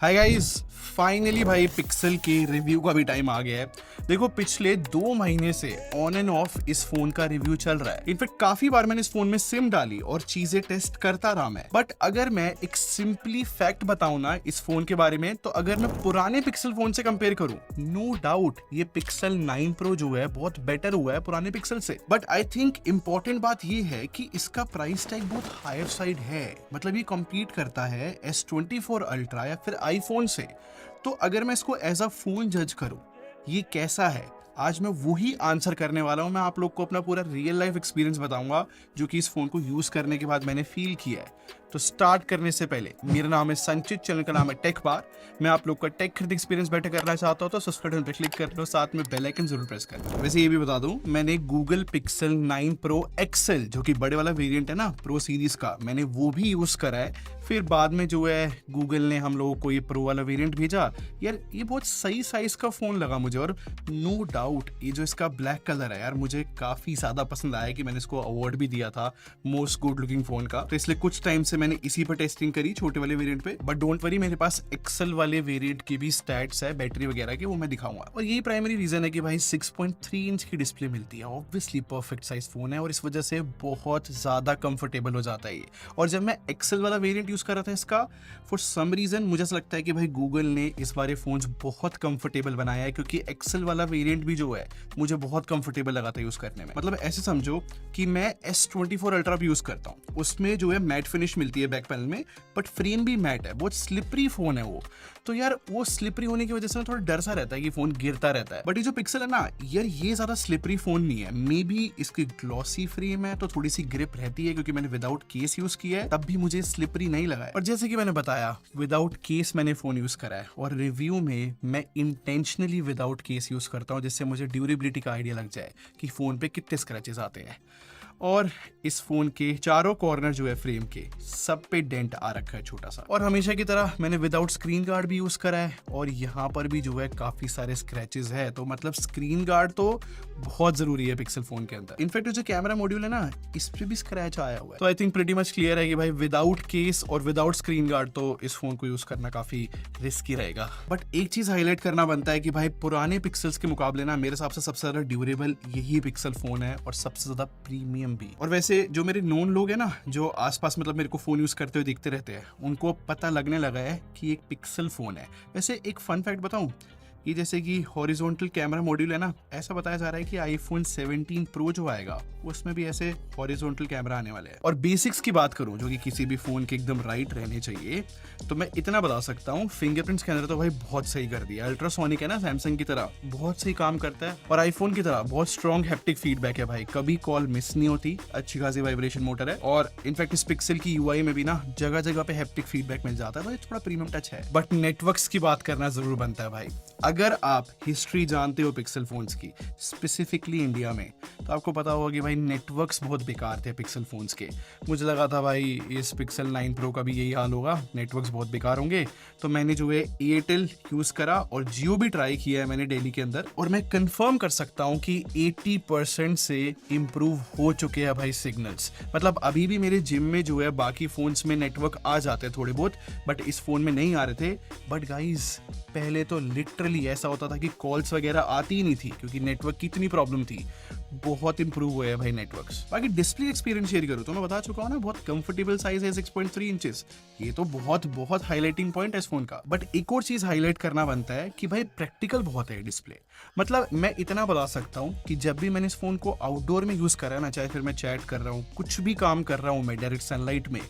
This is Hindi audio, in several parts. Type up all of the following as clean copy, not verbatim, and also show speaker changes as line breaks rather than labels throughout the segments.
हाय गाइस, फाइनली भाई पिक्सल के रिव्यू का भी टाइम आ गया है। देखो, पिछले 2 महीने से ऑन एंड ऑफ इस फोन का रिव्यू चल रहा है। इनफैक्ट काफी बार मैंने इस फोन में सिम डाली और चीजें टेस्ट करता रहा मैं। बट अगर मैं एक सिंपली फैक्ट बताऊं ना इस फोन के बारे में, तो अगर मैं पुराने पिक्सल फोन से कंपेयर करूं, नो डाउट ये पिक्सल 9 प्रो जो है बहुत बेटर हुआ है पुराने पिक्सल से। बट आई थिंक इंपॉर्टेंट बात ये है कि इसका प्राइस टैग बहुत हायर साइड है। मतलब ये कम्पीट करता है S24 अल्ट्रा या फिर आईफोन से। तो अगर मैं इसको एज अ फोन जज करूं, ये कैसा है, आज मैं वही आंसर करने वाला हूं। मैं आप लोग को अपना पूरा रियल लाइफ एक्सपीरियंस बताऊंगा जो कि इस फोन को यूज करने के बाद मैंने फील किया है। तो स्टार्ट करने से पहले, मेरा नाम है संचित, चैनल का नाम है टेक बार। मैं आप लोग का टेक खरीद एक्सपीरियंस बेटर करना चाहता हूं तो सब्सक्राइब पे क्लिक कर लो, साथ में बेल आइकन जरूर प्रेस कर लो। वैसे ये भी बता दूं, मैंने गूगल पिक्सल 9 प्रो एक्सेल जो कि बड़े वाला वेरिएंट है ना प्रो सीरीज का, मैंने वो भी यूज करा है। फिर बाद में जो है गूगल ने हम लोगों को ये प्रो वाला वेरिएंट भेजा। यार ये बहुत सही साइज का फोन लगा मुझे, और नो डाउट ये जो इसका ब्लैक कलर है यार मुझे काफी ज्यादा पसंद आया कि मैंने इसको अवार्ड भी दिया था मोस्ट गुड लुकिंग फोन का। तो इसलिए कुछ टाइम से मैंने इसी पर टेस्टिंग करी, छोटे वाले वेरिएंट पे। बट डोंट वरी, मेरे पास एक्सेल वाले वेरिएंट की भी स्टैट्स है बैटरी वगैरह के, वो मैं दिखाऊंगा। और यही प्राइमरी रीजन है कि भाई 6.3 इंच की डिस्प्ले मिलती है। ऑब्वियसली परफेक्ट साइज फोन है और इस वजह से बहुत ज्यादा कंफर्टेबल हो जाता है ये। और जब मैं एक्सेल वाला वेरिएंट यूज कर रहा था इसका, फॉर सम रीजन मुझे ऐसा लगता है कि भाई गूगल ने इस बारे फोन्स बहुत कंफर्टेबल बनाया है, क्योंकि एक्सेल वाला वेरिएंट भी जो है मुझे बहुत कंफर्टेबल लगा था यूज करने में। मतलब ऐसे समझो कि मैं S24 अल्ट्रा भी यूज करता हूँ, उसमें जो है मैट फिनिश मिलती है बैक पैनल में, बट फ्रेम भी मैट है। बहुत स्लिपरी फोन है वो। तो यार वो स्लिपरी होने की वजह से थोड़ा डर सा रहता है कि फोन गिरता रहता है। बट ये जो पिक्सल है ना यार, ये ज्यादा स्लिपरी फोन नहीं है। मे बी इसकी ग्लॉसी फ्रेम है तो थोड़ी सी ग्रिप रहती है, क्योंकि मैंने विदाउट केस यूज किया है तब भी मुझे स्लिपरी नहीं लगा है। और जैसे कि मैंने बताया, विदाउट केस मैंने फोन यूज करा है, और रिव्यू में मैं इंटेंशनली विदाउट केस यूज करता हूँ जिससे मुझे ड्यूरेबिलिटी का आइडिया लग जाए कि फोन पे कितने स्क्रैचेस आते हैं। और इस फोन के चारों कॉर्नर जो है फ्रेम के, सब पे डेंट आ रखा है छोटा सा। और हमेशा की तरह मैंने विदाउट स्क्रीन गार्ड भी यूज करा है, और यहाँ पर भी जो है काफी सारे स्क्रैचेस है। तो मतलब स्क्रीन गार्ड तो बहुत जरूरी है पिक्सल फोन के अंदर। इनफैक्ट जो कैमरा मॉड्यूल है ना, इस पे भी स्क्रैच आया हुआ है। तो I think pretty much clear है कि भाई विदाउट केस और विदाउट स्क्रीन गार्ड तो इस फोन को यूज करना काफी रिस्की रहेगा। बट एक चीज हाईलाइट करना बनता है कि भाई पुराने पिक्सल्स के मुकाबले ना मेरे हिसाब से सबसे ज्यादा ड्यूरेबल यही पिक्सल फोन है, और सबसे ज्यादा प्रीमियम भी। और वैसे जो मेरे नोन लोग हैं ना, जो आसपास मतलब मेरे को फोन यूज करते हुए दिखते रहते हैं, उनको पता लगने लगा है कि एक पिक्सल फोन है। वैसे एक फन फैक्ट बताऊं, ये जैसे कि हॉरिजॉन्टल कैमरा मॉड्यूल है ना, ऐसा बताया जा रहा है कि आईफोन 17 प्रो जो आएगा उसमें भी ऐसे हॉरिजॉन्टल कैमरा आने वाले हैं। और बेसिक्स की बात करूं जो कि किसी भी फोन के एकदम राइट रहने चाहिए, तो मैं इतना बता सकता हूं, फिंगरप्रिंट स्कैनर तो भाई बहुत सही कर दिया। अल्ट्रासोनिक है ना, सैमसंग की तरह बहुत सही काम करता है, और आईफोन की तरह बहुत स्ट्रॉन्ग हैप्टिक फीडबैक है भाई, कभी कॉल मिस नहीं होती, अच्छी खासी वाइब्रेशन मोटर है। और इनफैक्ट इस पिक्सल की यूआई में भी ना जगह जगह पे हैप्टिक फीडबैक मिल जाता है, तो ये थोड़ा प्रीमियम टच है। बट नेटवर्क्स की बात करना जरूर बनता है भाई। अगर आप हिस्ट्री जानते हो पिक्सल फोन्स की, स्पेसिफिकली इंडिया में, तो आपको पता होगा कि भाई नेटवर्क्स बहुत बेकार थे पिक्सल फोन्स के। मुझे लगा था भाई इस पिक्सल 9 प्रो का भी यही हाल होगा, नेटवर्क्स बहुत बेकार होंगे। तो मैंने जो है एयरटेल यूज करा और जियो भी ट्राई किया है मैंने दिल्ली के अंदर, और मैं कंफर्म कर सकता हूँ कि 80% से इम्प्रूव हो चुके हैं भाई सिग्नल्स। मतलब अभी भी मेरे जिम में जो है बाकी फोन्स में नेटवर्क आ जाते हैं थोड़े बहुत, बट इस फोन में नहीं आ रहे थे। बट गाइज पहले तो लिटरली ऐसा होता था कि कॉल्स वगैरह आती ही नहीं थी, क्योंकि नेटवर्क की इतनी प्रॉब्लम थी। बहुत इंप्रूव हुए हैं भाई नेटवर्क्स। बाकी डिस्प्ले एक्सपीरियंस शेयर करूँ तो मैं बता चुका हूँ ना, बहुत कंफर्टेबल साइज है 6.3 इंचेस। ये तो बहुत बहुत हाईलाइटिंग पॉइंट है इस फोन का। बट एक और चीज हाईलाइट करना बनता है कि भाई प्रैक्टिकल बहुत है डिस्प्ले। मतलब मैं इतना बता सकता हूँ कि जब भी मैंने इस फोन को आउटडोर में यूज करा ना, चाहे फिर मैं चैट कर रहा हूँ, कुछ भी काम कर रहा हूँ मैं डायरेक्ट सनलाइट में,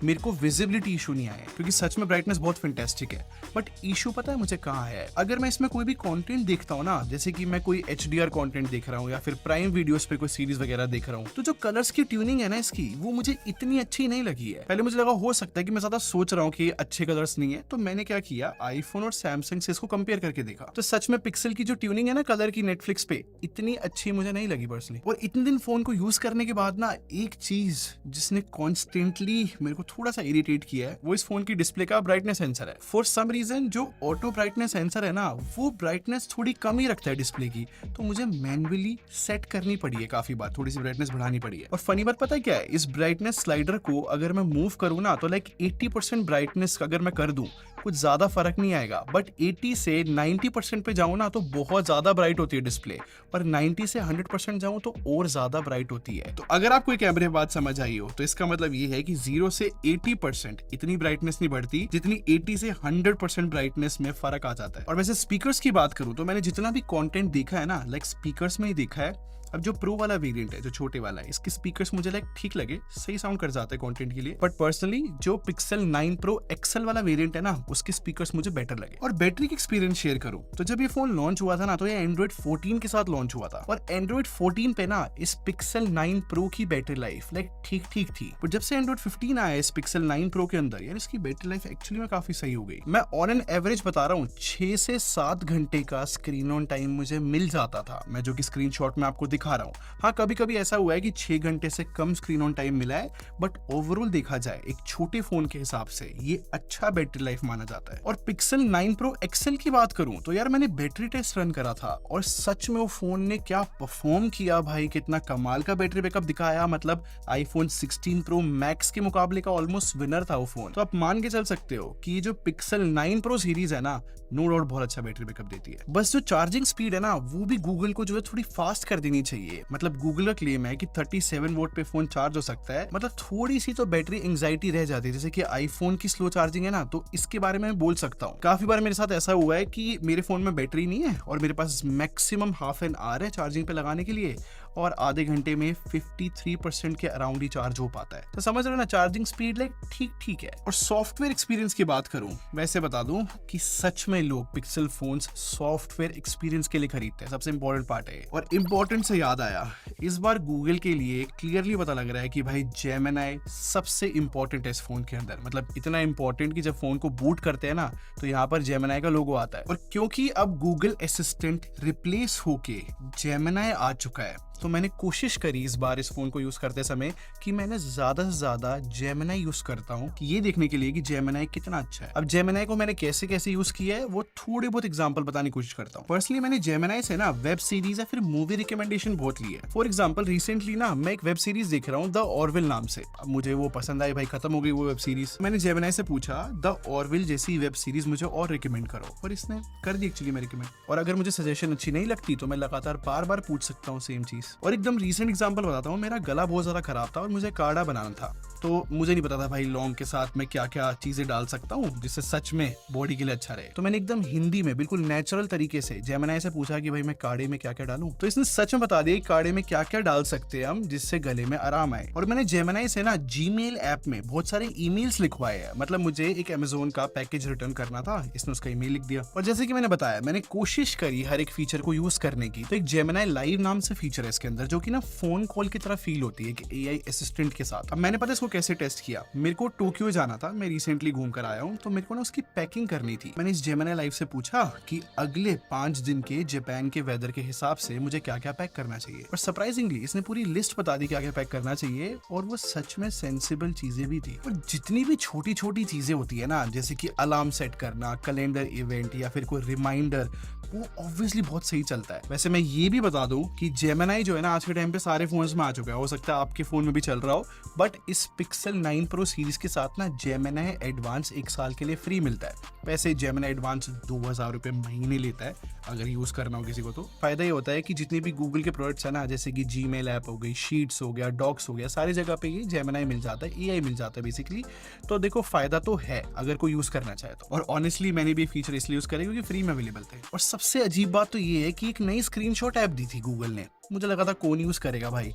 मेरे को विजिबिलिटी इशू नहीं आया, क्योंकि सच में ब्राइटनेस बहुत फैंटास्टिक है। बट इशू पता है मुझे कहाँ है? अगर मैं इसमें कोई भी कंटेंट देखता हूँ ना, जैसे कि मैं कोई HDR कंटेंट देख रहा हूँ या फिर प्राइम वीडियोस पे कोई सीरीज वगैरह देख रहा हूँ, तो जो कलर्स की ट्यूनिंग है ना इसकी, वो मुझे इतनी अच्छी नहीं लगी है। पहले मुझे लगा हो सकता है कि मैं ज्यादा सोच रहा हूँ कि अच्छे कलर्स नहीं है, तो मैंने क्या किया, आईफोन और सैमसंग से इसको कंपेयर करके देखा। तो सच में पिक्सल की जो ट्यूनिंग है ना कलर की नेटफ्लिक्स पे, इतनी अच्छी मुझे नहीं लगी पर्सनली। और इतने दिन फोन को यूज करने के बाद ना, एक चीज जिसने कॉन्स्टेंटली मेरे को थोड़ा सा इरिटेट किया है, वो इस फोन की डिस्प्ले का ब्राइटनेस सेंसर है। फॉर सम रीजन जो ऑटो ब्राइटनेस सेंसर है ना, वो ब्राइटनेस थोड़ी कम ही रखता है डिस्प्ले की, तो मुझे मैन्युअली सेट करनी पड़ी है काफी बार, थोड़ी सी ब्राइटनेस बढ़ानी पड़ी है। और फनी बात पता है क्या है, इस ब्राइटनेस स्लाइडर को अगर मैं मूव करूँ ना, तो लाइक 80% ब्राइटनेस अगर मैं कर दूं, कुछ ज्यादा फर्क नहीं आएगा, बट 80 से 90% पे जाऊं ना तो बहुत ज्यादा ब्राइट होती है डिस्प्ले, पर 90 से 100% जाऊं तो और ज्यादा ब्राइट होती है। तो अगर आपको कैमरे बात समझ आई हो तो इसका मतलब ये है कि 0 से 80% इतनी ब्राइटनेस नहीं बढ़ती जितनी 80 से 100% ब्राइटनेस में फर्क आ जाता है। और वैसे स्पीकर्स की बात करूं तो मैंने जितना भी कंटेंट देखा है ना, लाइक स्पीकर्स में ही देखा है। अब जो प्रो वाला वेरिएंट है, जो छोटे वाला है, इसके स्पीकर्स मुझे लाइक ठीक लगे, सही साउंड कर जाते हैं कंटेंट के लिए। बट पर्सनली जो पिक्सल 9 प्रो एक्सेल वाला वेरिएंट है ना, उसके स्पीकर्स मुझे बेटर लगे। और बैटरी की एक्सपीरियंस शेयर करूं तो जब ये फोन लॉन्च हुआ था ना, तो ये एंड्रॉइड 14 के साथ लॉन्च हुआ था, और एंड्रॉइड 14 पे ना इस पिक्सल 9 प्रो की बैटरी लाइफ लाइक ठीक ठीक थी। बट जब से एंड्रॉइड 15 आया इस पिक्सल 9 प्रो के अंदर, यार इसकी बैटरी लाइफ एक्चुअली में काफी सही हो गई। मैं ऑन एन एवरेज बता रहा हूँ 6 से 7 घंटे का स्क्रीन ऑन टाइम मुझे मिल जाता था, मैं जो कि स्क्रीनशॉट में आपको दिखा रहा हूँ। हाँ, कभी कभी ऐसा हुआ है कि 6 घंटे से कम स्क्रीन ऑन टाइम मिला है, बट ओवरऑल देखा जाए एक छोटे फोन के हिसाब से ये अच्छा बैटरी लाइफ माना जाता है। और पिक्सल 9 प्रो एक्सेल की बात करूं तो यार मैंने बैटरी टेस्ट रन करा था, और सच में वो फोन ने क्या परफॉर्म किया भाई, कितना कमाल का बैटरी बैकअप दिखाया। मतलब आईफोन 16 प्रो मैक्स के मुकाबले का ऑलमोस्ट विनर था वो फोन। तो आप मान के चल सकते हो कि ये जो पिक्सल 9 प्रो सीरीज है ना, नो डाउट बहुत अच्छा बैटरी बैकअप देती है। बस जो चार्जिंग स्पीड है ना, वो भी गूगल को जो है थोड़ी फास्ट कर देनी चाहिए। मतलब गूगल का क्लेम है कि 37 वोल्ट पे फोन चार्ज हो सकता है, मतलब थोड़ी सी तो बैटरी एंजाइटी रह जाती है, जैसे कि आईफोन की स्लो चार्जिंग है ना, तो इसके बारे में बोल सकता हूँ। काफी बार मेरे साथ ऐसा हुआ है कि मेरे फोन में बैटरी नहीं है और मेरे पास मैक्सिमम हाफ एन आवर है चार्जिंग पे लगाने के लिए, और आधे घंटे में 53% के अराउंड ही चार्ज हो पाता है। तो समझ रहे हो ना, चार्जिंग स्पीड लाइक ठीक ठीक है। और सॉफ्टवेयर एक्सपीरियंस की बात करूं, वैसे बता दूं कि सच में लोग पिक्सल फोन्स सॉफ्टवेयर एक्सपीरियंस के लिए खरीदते हैं, सबसे इंपॉर्टेंट पार्ट है। और इंपॉर्टेंट से याद आया, इस बार गूगल के लिए क्लियरली पता लग रहा है कि भाई जेमिनी सबसे इंपॉर्टेंट है इस फोन के अंदर। मतलब इतना इंपॉर्टेंट कि जब फोन को बूट करते हैं ना, तो यहाँ पर जेमिनी का लोगो आता है। और क्योंकि अब गूगल असिस्टेंट रिप्लेस होके जेमिनी आ चुका है, तो मैंने कोशिश करी इस बार इस फोन को यूज करते समय कि मैंने ज्यादा से ज्यादा जेमिनी यूज करता हूँ, कि ये देखने के लिए कि जेमिनी कितना अच्छा है। अब जेमिनी को मैंने कैसे कैसे यूज किया है वो थोड़े बहुत एग्जांपल बताने की कोशिश करता हूँ। पर्सनली मैंने जेमिनी से ना वेब सीरीज या फिर मूवी रिकमेंडेशन बहुत ली है। फॉर एग्जाम्पल रिसेंटली ना मैं एक वेब सीरीज देख रहा हूँ द ऑरविल नाम से। अब मुझे वो पसंद आई भाई, खत्म हो गई वो वेब सीरीज। मैंने जेमिनी से पूछा द ऑरविल जैसी वेब सीरीज मुझे और रिकमेंड करो, और इसने कर दी एक्चुअली मैं रिकमेंड। और अगर मुझे सजेशन अच्छी नहीं लगती तो मैं लगातार बार बार पूछ सकता हूँ सेम चीज। और एकदम रीसेंट एग्जांपल बताता हूँ, मेरा गला बहुत ज्यादा खराब था और मुझे काढ़ा बनाना था, तो मुझे नहीं पता था भाई लौंग के साथ मैं क्या क्या चीजें डाल सकता हूँ जिससे सच में बॉडी के लिए अच्छा रहे। तो मैंने एकदम हिंदी में बिल्कुल नेचुरल तरीके से जेमिनी से पूछा कि भाई मैं काढ़े में क्या क्या डालूं, तो इसने सच में बता दिया कि काढ़े में क्या क्या डाल सकते हैं हम जिससे गले में आराम आए। और मैंने जेमिनी से ना जीमेल ऐप में बहुत सारे ईमेल्स लिखवाए हैं। मतलब मुझे एक अमेज़न का पैकेज रिटर्न करना था, इसने उसका ईमेल लिख दिया। और जैसे कि मैंने बताया, मैंने कोशिश करी हर एक फीचर को यूज करने की। तो एक जेमिनी लाइव नाम से फीचर है इसके अंदर, जो कि ना फोन कॉल की तरह फील होती है कि एआई असिस्टेंट के साथ। अब मैंने पता इसको कैसे टेस्ट किया। मेरे को टोक्यो जाना था, मैं रिसेंटली घूम कर आया हूँ, तो मेरे को ना उसकी पैकिंग करनी थी। मैंने इस जेमिनी लाइव से पूछा कि अगले 5 दिन के जापान के वेदर के हिसाब से मुझे क्या क्या पैक करना चाहिए, और सरप्राइजिंगली इसने पूरी लिस्ट बता दी क्या क्या पैक करना चाहिए, और वो सच में सेंसिबल चीजें भी थी। और जितनी भी छोटी छोटी चीजें होती है ना, जैसे कि अलार्म सेट करना, कैलेंडर इवेंट या फिर कोई रिमाइंडर, वो ऑब्वियसली बहुत सही चलता है। वैसे मैं ये भी बता दूं कि जेमिनी जो है ना आज के टाइम पे सारे फोन्स में आ चुका है, हो सकता है आपके फोन में भी चल रहा हो, बट इस पिक्सल 9 प्रो सीरीज के साथ ना जेमिनी एडवांस 1 साल के लिए फ्री मिलता है। वैसे जेमिनी एडवांस 2000 रुपये महीने लेता है अगर यूज करना हो किसी को। तो फायदा ये होता है कि जितने भी गूगल के प्रोडक्ट्स है ना, जैसे कि जीमेल ऐप हो गई, शीट्स हो गया, डॉक्स हो गया, सारी जगह पे ये जेमिनी मिल जाता है, एआई मिल जाता है बेसिकली। तो देखो फायदा तो है अगर कोई यूज करना चाहे तो। और ऑनेस्टली मैंने भी फीचर इसलिए यूज करे क्योंकि फ्री में अवेलेबल थे। और सबसे अजीब बात तो ये है कि एक नई स्क्रीनशॉट ऐप दी थी गूगल ने, मुझे लगा था कौन यूज करेगा भाई,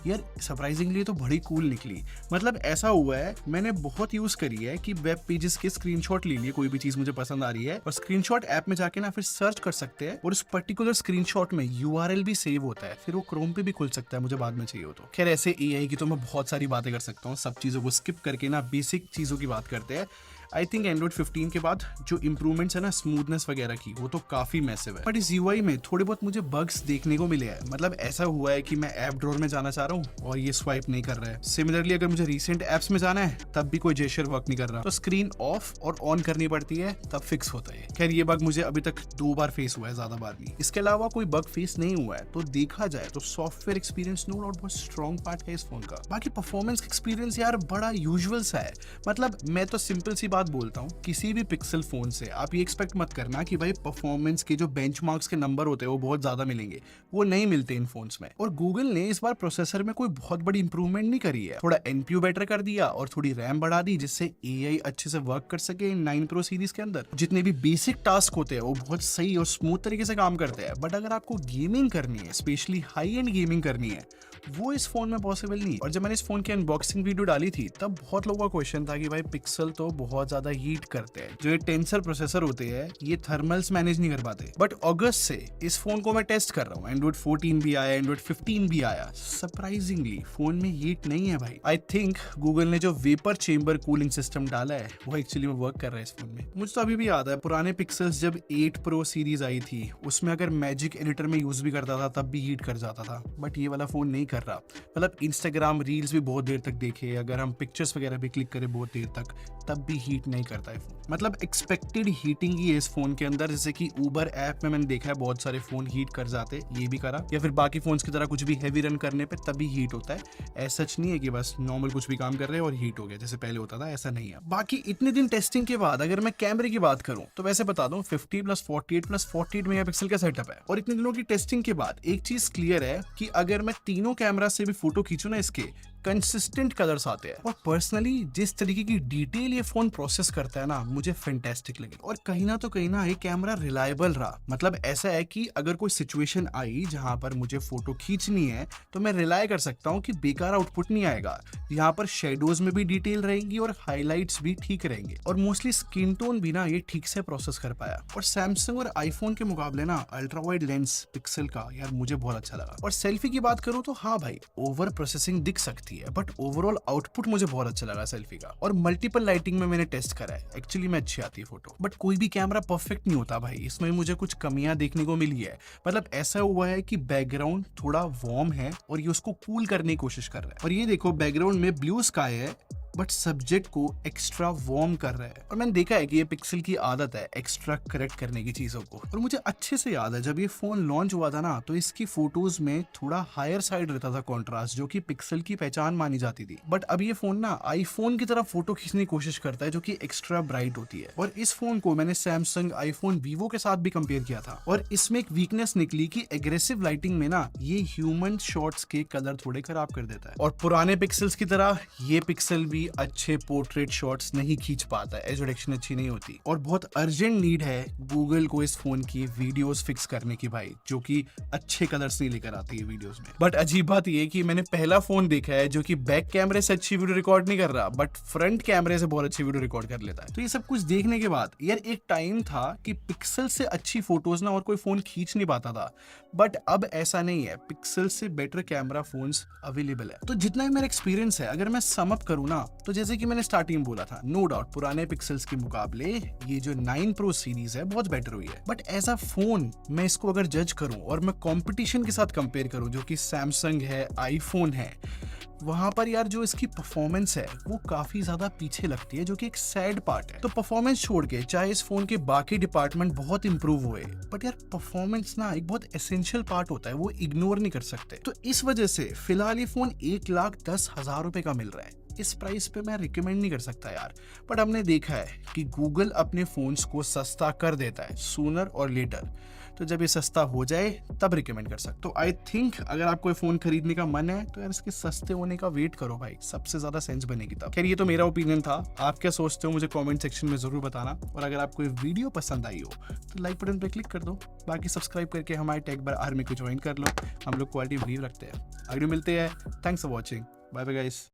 यार सरप्राइजिंगली तो बड़ी कूल निकली। मतलब ऐसा हुआ है, मैंने बहुत यूज करी है कि वेब पेजेस के स्क्रीनशॉट ले लिए, कोई भी चीज मुझे पसंद आ रही है, और स्क्रीनशॉट ऐप में जाके ना फिर सर्च कर सकते हैं, और उस पर्टिकुलर स्क्रीनशॉट में यूआरएल भी सेव होता है, फिर वो क्रोम पे भी खुल सकता है मुझे बाद में चाहिए हो तो। खैर ऐसे एआई की तो मैं बहुत सारी बातें कर सकता हूँ, सब चीजों को स्किप करके ना बेसिक चीजों की बात करते हैं। आई थिंक एंड्रॉइड 15 के बाद जो इंप्रूवमेंट्स है ना स्मूथनेस वगैरह की, वो तो काफी मैसिव है, बट इस यूआई में थोड़े बहुत मुझे बग्स देखने को मिले हैं। मतलब ऐसा हुआ है कि मैं ऐप ड्रॉअर में जाना चाह रहा हूँ और ये स्वाइप नहीं कर रहा है। सिमिलरली अगर मुझे रिसेंट एप्स में जाना है तब भी कोई जेस्चर वर्क नहीं कर रहा, तो स्क्रीन ऑफ और ऑन करनी पड़ती है तब फिक्स होता है। खैर ये बग मुझे अभी तक 2 बार फेस हुआ है, ज्यादा बार नहीं। इसके अलावा कोई बग फेस नहीं हुआ है। तो देखा जाए तो सॉफ्टवेयर एक्सपीरियंस नो डाउट बहुत स्ट्रॉन्ग पार्ट है इस फोन का। बाकी परफॉर्मेंस एक्सपीरियंस यार बड़ा यूजुअल सा है। मतलब मैं तो सिंपल सी बात बात बोलता हूँ, किसी भी पिक्सल फोन से आप ये एक्सपेक्ट मत करना कि भाई परफॉर्मेंस के जो बेंचमार्क्स के नंबर होते हैं वो बहुत ज्यादा मिलेंगे, वो नहीं मिलते इन फोन्स में। और गूगल ने इस बार प्रोसेसर में कोई बहुत बड़ी इंप्रूवमेंट नहीं करी है, थोड़ा एनपीयू बेटर कर दिया और थोड़ी रैम बढ़ा दी जिससे एआई अच्छे से वर्क कर सके इन 9 प्रो सीरीज के अंदर। जितने भी बेसिक टास्क होते हैं वो बहुत सही और स्मूथ तरीके से काम करते हैं, बट अगर आपको गेमिंग करनी है, स्पेशली हाई एंड गेमिंग करनी है, वो इस फोन में पॉसिबल नहीं। और जब मैंने इस फोन की अनबॉक्सिंग वीडियो डाली थी तब बहुत लोगों का क्वेश्चन था कि भाई पिक्सल तो बहुत ज्यादा हीट करते हैं, जो ये टेंसर प्रोसेसर होते हैं ये थर्मल्स मैनेज नहीं कर पाते। बट अगस्त से इस फोन को मैं टेस्ट कर रहा हूँ, एंड्रॉइड 14 भी आया, एंड्रॉइड 15 भी आया, सरप्राइजिंगली फोन में हीट नहीं है भाई। आई थिंक गूगल ने जो वेपर चेंबर कूलिंग सिस्टम डाला है वो एक्चुअली में वर्क कर रहा है इस फोन में। मुझे तो अभी भी याद है पुराने पिक्सल्स जब 8 प्रो सीरीज आई थी उसमें अगर मैजिक एडिटर में यूज भी करता था तब भी हीट कर जाता था, बट ये वाला फोन नहीं कर रहा। मतलब इंस्टाग्राम रील्स भी बहुत देर तक देखे, अगर हम पिक्चर्स वगैरह भी क्लिक करें बहुत देर तक, तब भी हीट नहीं करता है फोन। मतलब एक्सपेक्टेड हीटिंग ही है इस फोन के अंदर, जैसे कि उबर ऐप में मैंने देखा है बहुत सारे फोन हीट कर जाते, ये भी करा, या फिर बाकी फोन्स की तरह कुछ भी हैवी रन करने पे तभी हीट होता है। ऐसा सच नहीं है कि बस नॉर्मल कुछ भी काम कर रहे हैं और हीट हो गया जैसे पहले होता था, ऐसा नहीं है। बाकी इतने दिन टेस्टिंग के बाद अगर मैं कैमरे की बात करूं तो वैसे बता दूं 50+48+48 मेगापिक्सल का सेटअप है। और इतने दिनों की टेस्टिंग के बाद एक चीज क्लियर है कि अगर मैं तीनों कैमरा से भी फोटो खींचूं ना, इसके कंसिस्टेंट कलर्स आते हैं। और पर्सनली जिस तरीके की डिटेल ये फोन प्रोसेस करता है ना, मुझे फैंटास्टिक लगी। और कहीं ना ये कैमरा रिलायबल रहा। मतलब ऐसा है कि अगर कोई सिचुएशन आई जहां पर मुझे फोटो खींचनी है तो मैं रिलाय कर सकता हूं कि बेकार आउटपुट नहीं आएगा। यहाँ पर शेडोज में भी डिटेल रहेंगी और हाईलाइट्स भी ठीक रहेंगे, और मोस्टली स्किन टोन भी ना ये ठीक से प्रोसेस कर पाया। और सैमसंग और आईफोन के मुकाबले ना अल्ट्रा वाइड लेंस पिक्सल का यार मुझे बहुत अच्छा लगा। और सेल्फी की बात करूं तो हाँ भाई, ओवर प्रोसेसिंग दिख सकती है, बट ओवरऑल आउटपुट मुझे बहुत अच्छा लगा सेल्फी का। और मल्टीपल लाइटिंग में मैंने टेस्ट करा है, एक्चुअली में अच्छी आती है फोटो। बट कोई भी कैमरा परफेक्ट नहीं होता भाई, इसमें मुझे कुछ कमियां देखने को मिली है। मतलब ऐसा हुआ है कि बैकग्राउंड थोड़ा वार्म है और ये उसको कूल करने की कोशिश कर रहा है। और ये देखो बैकग्राउंड में ब्लू स्काई है बट सब्जेक्ट को एक्स्ट्रा वार्म कर रहा है। और मैंने देखा है कि ये पिक्सल की आदत है एक्स्ट्रा करेक्ट करने की चीजों को। और मुझे अच्छे से याद है जब ये फोन लॉन्च हुआ था ना, तो इसकी फोटोज में थोड़ा हायर साइड रहता था कॉन्ट्रास्ट, जो कि पिक्सल की पहचान मानी जाती थी। बट अब ये फोन ना आईफोन की तरह फोटो खींचने की कोशिश करता है, जो कि एक्स्ट्रा ब्राइट होती है। और इस फोन को मैंने सैमसंग, आईफोन, वीवो के साथ भी कंपेयर किया था, और इसमें एक वीकनेस निकली कि एग्रेसिव लाइटिंग में ना ये ह्यूमन शॉट्स के कलर थोड़े खराब कर देता है। और पुराने पिक्सल्स की तरह ये पिक्सल भी अच्छे पोर्ट्रेट शॉट्स नहीं खींच पाता है, एज डिटेक्शन अच्छी नहीं होती। और बहुत अर्जेंट नीड है गूगल को इस फोन की वीडियोस फिक्स करने की भाई, जो कि अच्छे कलर्स नहीं लेकर आती है वीडियोस में। बट अजीब बात ये है कि मैंने पहला फोन देखा है जो कि बैक कैमरे से अच्छी वीडियो रिकॉर्ड नहीं कर रहा, बट फ्रंट कैमरे से बहुत अच्छी वीडियो रिकॉर्ड कर लेता है। तो ये सब कुछ देखने के बाद यार एक टाइम था कि पिक्सल से अच्छी फोटोज ना और कोई फोन खींच नहीं पाता था, बट अब ऐसा नहीं है, पिक्सल से बेटर कैमरा फोन्स अवेलेबल है। तो जितना भी मेरा एक्सपीरियंस है, अगर मैं सम अप करूं ना, तो जैसे कि मैंने स्टार्टिंग में बोला था, नो डाउट पुराने पिक्सल्स के मुकाबले ये जो 9 प्रो सीरीज है बहुत बेटर हुई है। बट एज अ फोन मैं इसको अगर जज करूं और मैं कंपटीशन के साथ कंपेयर करूं जो कि सैमसंग है, आईफोन है, वहां पर यार जो इसकी परफॉर्मेंस है वो काफी ज्यादा पीछे लगती है, जो कि एक सैड पार्ट है। तो परफॉर्मेंस छोड़ के चाहे इस फोन के बाकी डिपार्टमेंट बहुत इंप्रूव हुए, बट यार परफॉर्मेंस ना एक बहुत एसेंशियल पार्ट होता है, वो इग्नोर नहीं कर सकते। तो इस वजह से फिलहाल ये फोन 1,10,000 रुपए का मिल रहा है। इस प्राइस पे मैं रिकमेंड नहीं कर सकता यार, बट हमने देखा है कि गूगल अपने फोन्स को सस्ता कर देता है सूनर और लेटर। तो जब ये सस्ता हो जाए तब रिकमेंड कर सकते। तो आई थिंक अगर आपको फोन खरीदने का मन है तो यार इसके सस्ते होने का वेट करो भाई, सबसे ज्यादा सेंस बनेगी तब। खैर ये तो मेरा ओपिनियन था, आप क्या सोचते हो मुझे कमेंट सेक्शन में जरूर बताना। और अगर आपको ये वीडियो पसंद आई हो तो लाइक बटन पे क्लिक कर दो, बाकी सब्सक्राइब करके हमारे टेक बार आर्मी को ज्वाइन कर लो। हम लोग क्वालिटी बिलीव रखते हैं। अगले मिलते हैं, thanks for watching, bye bye guys.